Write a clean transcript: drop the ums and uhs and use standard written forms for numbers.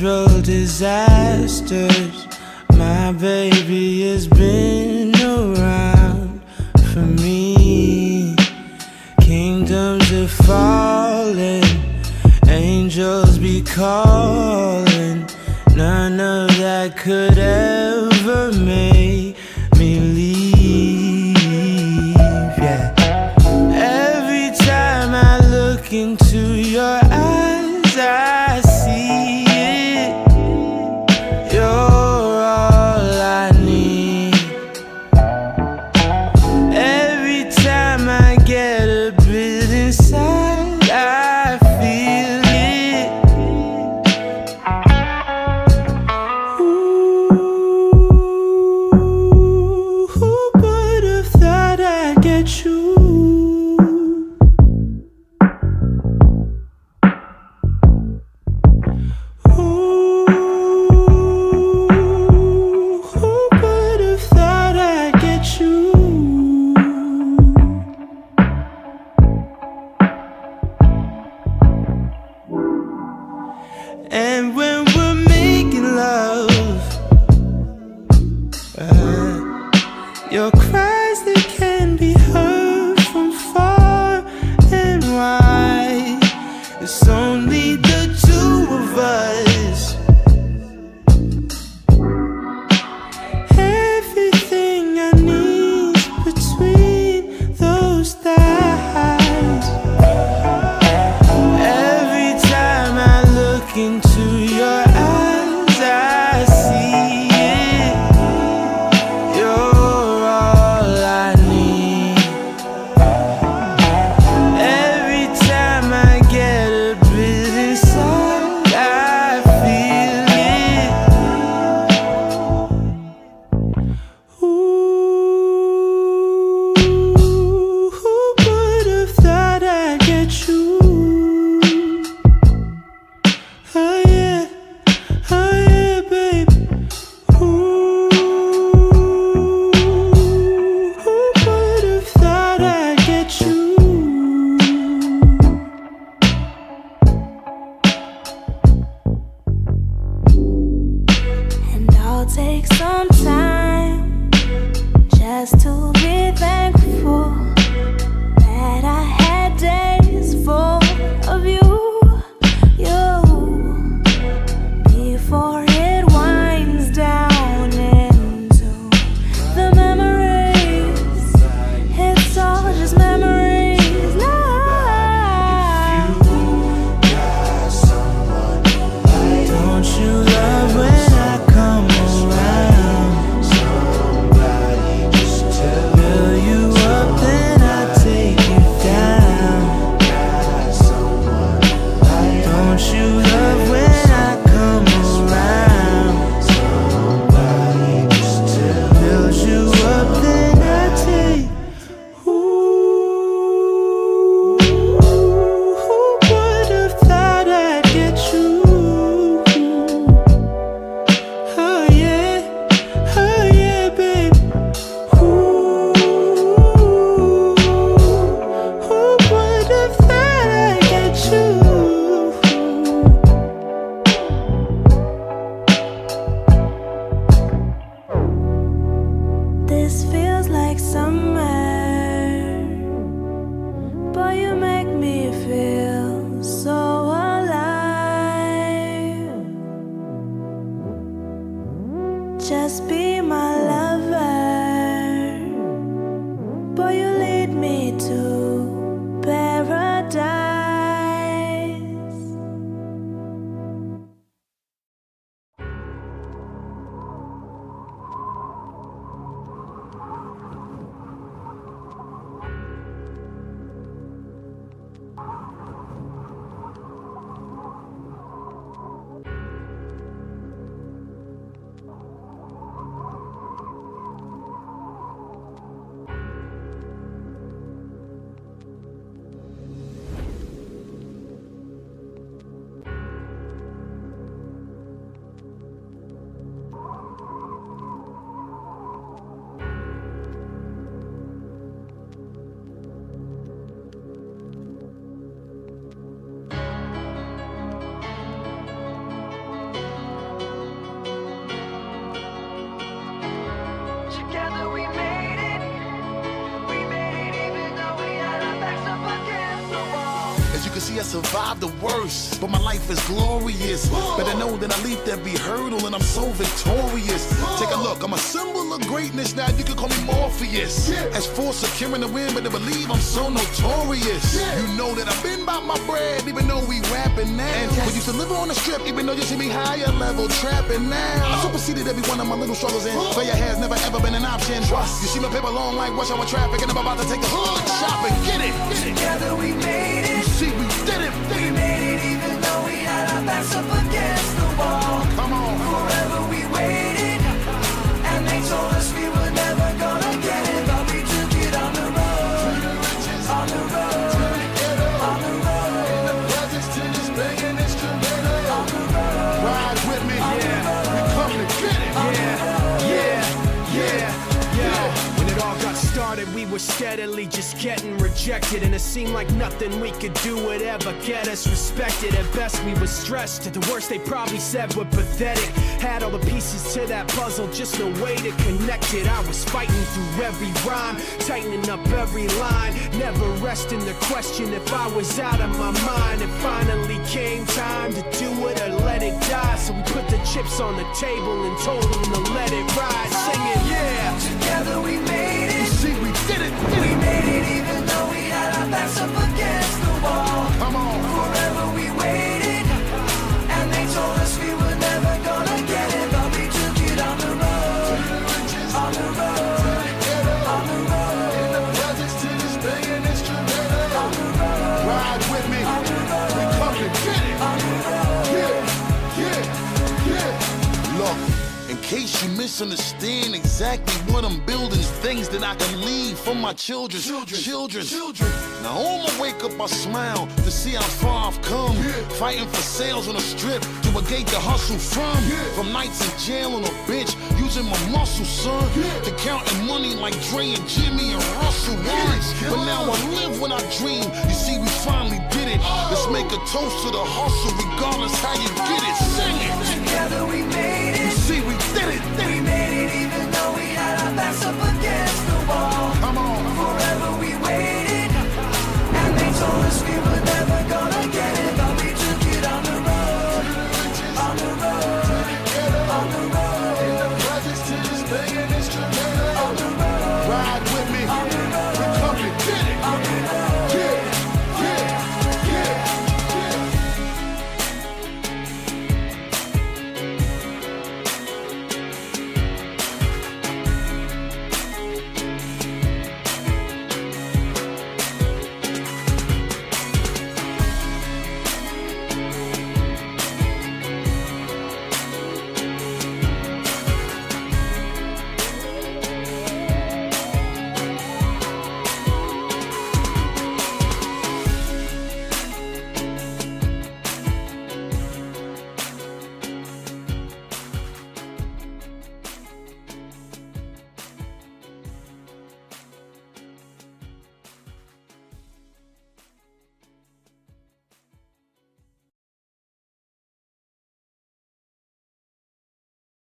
natural disasters. My baby has been around for me. Kingdoms are falling, angels be calling. None of that could ever make me leave, yeah. Every time I look into your eyes, I see it. You're all I need. Every time I get a bit inside, I feel it. Ooh. You can see I survived the worst, but my life is glorious. Better know that I leaped every hurdle and I'm so victorious. Take a look, I'm a symbol of greatness now, you can call me Morpheus. As for securing the win, better believe I'm so notorious. You know that I've been about my bread, even though we rapping now. We used to live on the strip, even though you see me higher level trapping now. I superseded every one of my little struggles and failure has never ever been an option. You see my paper long like rush hour traffic and I'm about to take the hood shopping. Get it! Together we made it. You see we did it. We made it even though we had our backs up against the wall. Come on. Forever we waited, and they told us we were never gonna get it, but we took it on the road, on the road, on the road. In the presence to this banging instrumental. On the road. Ride with me, we come to get it. When it all got started, we were steadily just getting rejected, and it seemed like nothing we could do would ever get us respected. At best we were stressed, at the worst they probably said we're pathetic. Had all the pieces to that puzzle, just no way to connect it. I was fighting through every rhyme, tightening up every line, never resting the question if I was out of my mind. It finally came time to do it or let it die, so we put the chips on the table and told them to let it ride, singing Together we made it. You see we did it. We made it even though we had our backs up against the wall. Come on. Forever we waited, and they told us we were never gonna get it, but we took it on the road, on the road, on the road. In the presence to this banging instrumental. On the road. Ride with me, On the road. we come to get it. On the road. Look, in case you misunderstand exactly what I'm building, things that I can leave for my children. Now on my wake up I smile to see how far I've come. Fighting for sales on the strip to a gate to hustle from nights in jail on a bench, using my muscle, son, to counting money like Dre and Jimmy and Russell once. But now I live when I dream. You see we finally did it. Let's make a toast to the hustle regardless how you get it. Sing it. Together we made You it. see we did it. We made it even